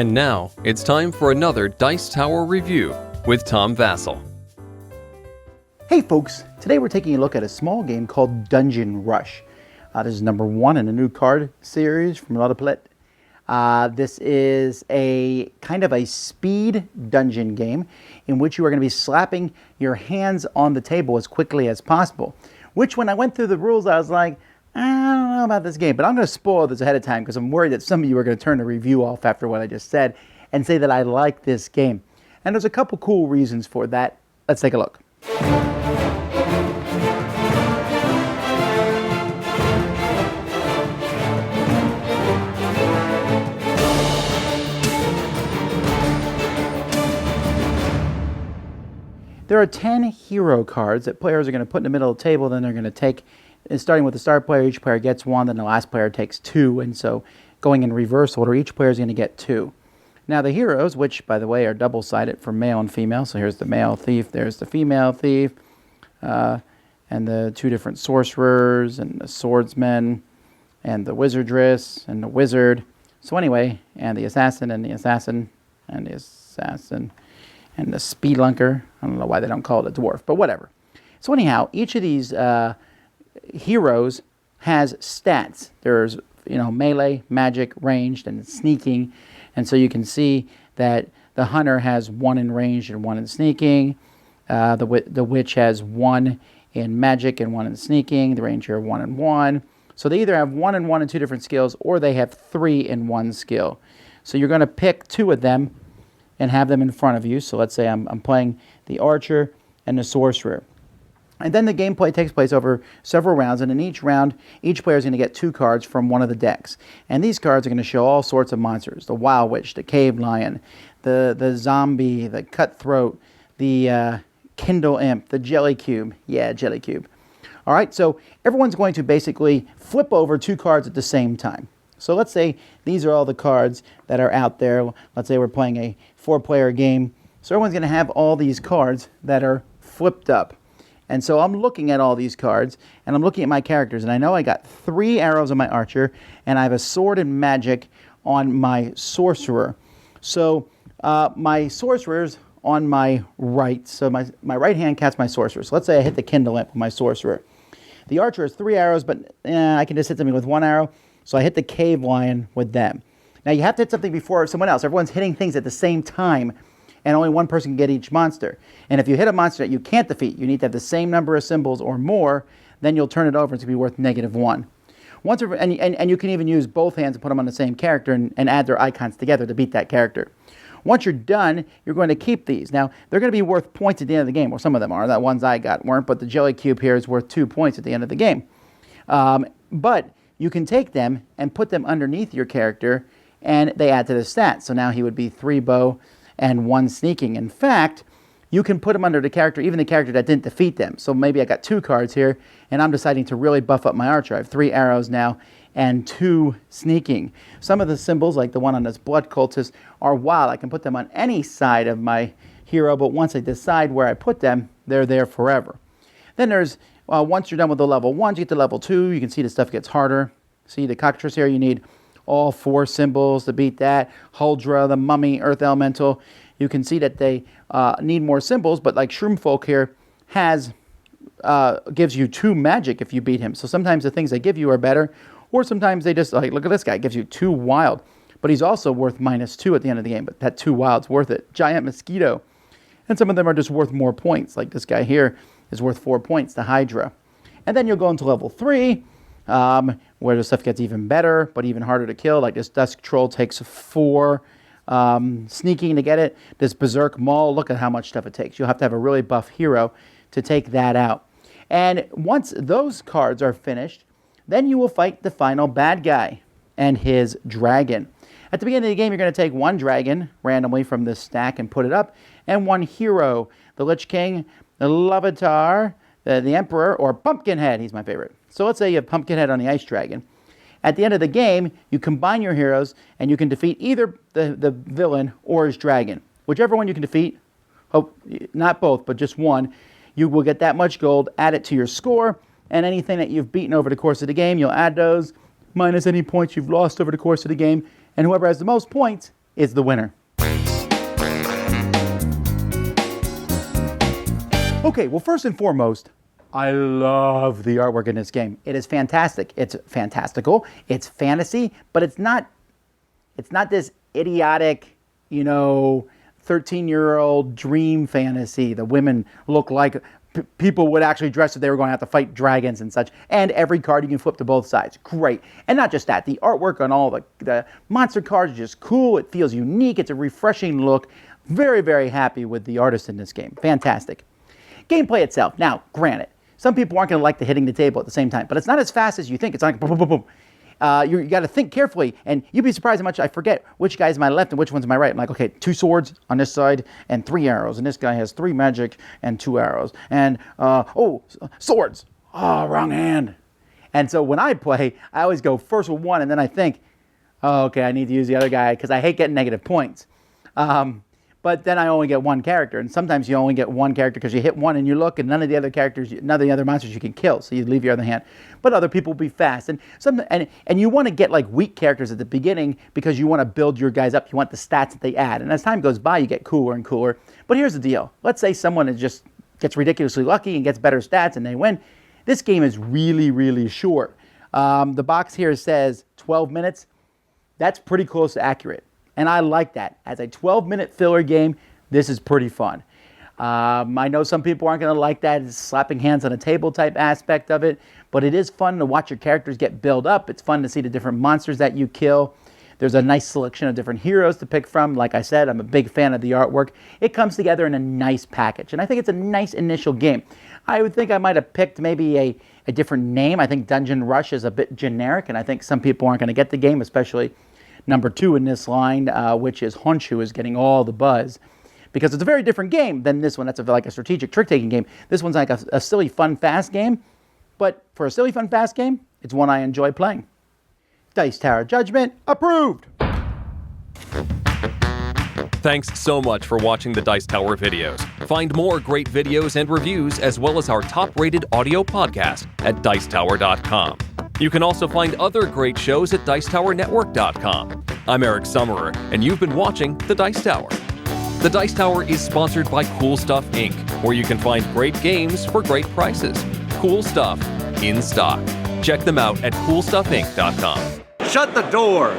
And now, it's time for another Dice Tower review with Tom Vasel. Hey folks, today we're taking a look at a small game called Dungeon Rush. This is number 1 in a new card series from Lautapelit. This is a kind of a speed dungeon game in which you are going to be slapping your hands on the table as quickly as possible. Which, when I went through the rules, I was like, I don't know about this game, but I'm going to spoil this ahead of time because I'm worried that some of you are going to turn the review off after what I just said and say that I like this game. And there's a couple cool reasons for that. Let's take a look. There are 10 hero cards that players are going to put in the middle of the table, then they're going to take, starting with the start player, each player gets 1, then the last player takes 2, and so going in reverse order, each player is going to get 2. Now the heroes, which by the way are double-sided for male and female, so here's the male thief, there's the female thief, and the 2 different sorcerers, and the swordsman, and the wizardress, and the wizard. So anyway, and the assassin, and the assassin, and the assassin, and the speedlunker. I don't know why they don't call it a dwarf, but whatever. So anyhow, each of these heroes has stats. There's, melee, magic, ranged, and sneaking. And so you can see that the hunter has 1 in ranged and 1 in sneaking. The witch has 1 in magic and 1 in sneaking. The ranger 1 in 1. So they either have 1 in 1 in 2 different skills, or they have 3 in 1 skill. So you're going to pick 2 of them and have them in front of you. So let's say I'm playing the archer and the sorcerer. And then the gameplay takes place over several rounds, and in each round, each player is going to get 2 cards from one of the decks. And these cards are going to show all sorts of monsters: the wild witch, the cave lion, the zombie, the cutthroat, the kindle imp, the jelly cube. Yeah, jelly cube. All right, so everyone's going to basically flip over 2 cards at the same time. So let's say these are all the cards that are out there. Let's say we're playing a 4-player game. So everyone's going to have all these cards that are flipped up. And so I'm looking at all these cards, and I'm looking at my characters, and I know I got 3 arrows on my archer, and I have a sword and magic on my sorcerer. So my sorcerer's on my right. So my right hand casts my sorcerer. So let's say I hit the kindle imp with my sorcerer. The archer has 3 arrows, but I can just hit something with 1 arrow. So I hit the cave lion with them. Now you have to hit something before someone else. Everyone's hitting things at the same time, and only one person can get each monster. And if you hit a monster that you can't defeat, you need to have the same number of symbols or more, then you'll turn it over and it's going to be worth -1. And you can even use both hands and put them on the same character and add their icons together to beat that character. Once you're done, you're going to keep these. Now, they're going to be worth points at the end of the game. Well, some of them are. The ones I got weren't, but the jelly cube here is worth 2 points at the end of the game. But you can take them and put them underneath your character, and they add to the stats. So now he would be 3 bow and 1 sneaking. In fact, you can put them under the character, even the character that didn't defeat them. So maybe I got 2 cards here, and I'm deciding to really buff up my archer. I have 3 arrows now and 2 sneaking. Some of the symbols, like the one on this blood cultist, are wild. I can put them on any side of my hero, but once I decide where I put them, they're there forever. Then there's, once you're done with the level 1, you get to level 2, you can see the stuff gets harder. See the cockatrice here, you need all 4 symbols to beat that. Huldra, the mummy, earth elemental. You can see that they need more symbols, but like Shroomfolk here gives you 2 magic if you beat him. So sometimes the things they give you are better, or sometimes they just, like, look at this guy, gives you 2 wild. But he's also worth -2 at the end of the game, but that 2 wild's worth it. Giant mosquito. And some of them are just worth more points, like this guy here is worth 4 points, the Hydra. And then you'll go into level 3, where the stuff gets even better, but even harder to kill. Like this Dusk Troll takes 4 sneaking to get it. This Berserk Maul, look at how much stuff it takes. You'll have to have a really buff hero to take that out. And once those cards are finished, then you will fight the final bad guy and his dragon. At the beginning of the game, you're going to take 1 dragon randomly from this stack and put it up, and 1 hero, the Lich King, the Lovatar, the Emperor, or Pumpkinhead. He's my favorite. So let's say you have Pumpkinhead on the Ice Dragon. At the end of the game, you combine your heroes, and you can defeat either the villain or his dragon. Whichever one you can defeat, not both, but just one, you will get that much gold, add it to your score, and anything that you've beaten over the course of the game, you'll add those, minus any points you've lost over the course of the game, and whoever has the most points is the winner. Okay, well, first and foremost, I love the artwork in this game. It is fantastic. It's fantastical. It's fantasy, but it's not this idiotic, 13-year-old dream fantasy. The women look like people would actually dress if they were going to have to fight dragons and such. And every card you can flip to both sides. Great. And not just that, the artwork on all the monster cards is just cool. It feels unique. It's a refreshing look. Very, very happy with the artist in this game. Fantastic. Gameplay itself. Now, granted, some people aren't going to like the hitting the table at the same time, but it's not as fast as you think. It's like boom, boom, boom, boom. You got to think carefully, and you'd be surprised how much I forget which guy's my left and which one's my right. I'm like, okay, 2 swords on this side and 3 arrows, and this guy has 3 magic and 2 arrows. And, swords. Oh, wrong hand. And so when I play, I always go first with one, and then I think, oh, okay, I need to use the other guy because I hate getting negative points. But then I only get one character, and sometimes you only get one character because you hit one and you look, and none of the other monsters you can kill, so you leave your other hand. But other people will be fast, and you want to get like weak characters at the beginning because you want to build your guys up. You want the stats that they add, and as time goes by, you get cooler and cooler. But here's the deal: let's say someone just gets ridiculously lucky and gets better stats, and they win. This game is really, really short. The box here says 12 minutes. That's pretty close to accurate. And I like that. As a 12-minute filler game, this is pretty fun. I know some people aren't going to like that slapping hands on a table type aspect of it, but it is fun to watch your characters get built up. It's fun to see the different monsters that you kill. There's a nice selection of different heroes to pick from. Like I said, I'm a big fan of the artwork. It comes together in a nice package, and I think it's a nice initial game. I would think I might have picked maybe a different name. I think Dungeon Rush is a bit generic, and I think some people aren't going to get the game, especially number 2 in this line, which is Honshu, is getting all the buzz because it's a very different game than this one. That's like a strategic trick-taking game. This one's like a silly, fun, fast game. But for a silly, fun, fast game, it's one I enjoy playing. Dice Tower Judgment approved. Thanks so much for watching the Dice Tower videos. Find more great videos and reviews as well as our top-rated audio podcast at Dicetower.com. You can also find other great shows at Dicetowernetwork.com. I'm Eric Summerer, and you've been watching The Dice Tower. The Dice Tower is sponsored by Cool Stuff Inc., where you can find great games for great prices. Cool stuff in stock. Check them out at CoolStuffInc.com. Shut the door!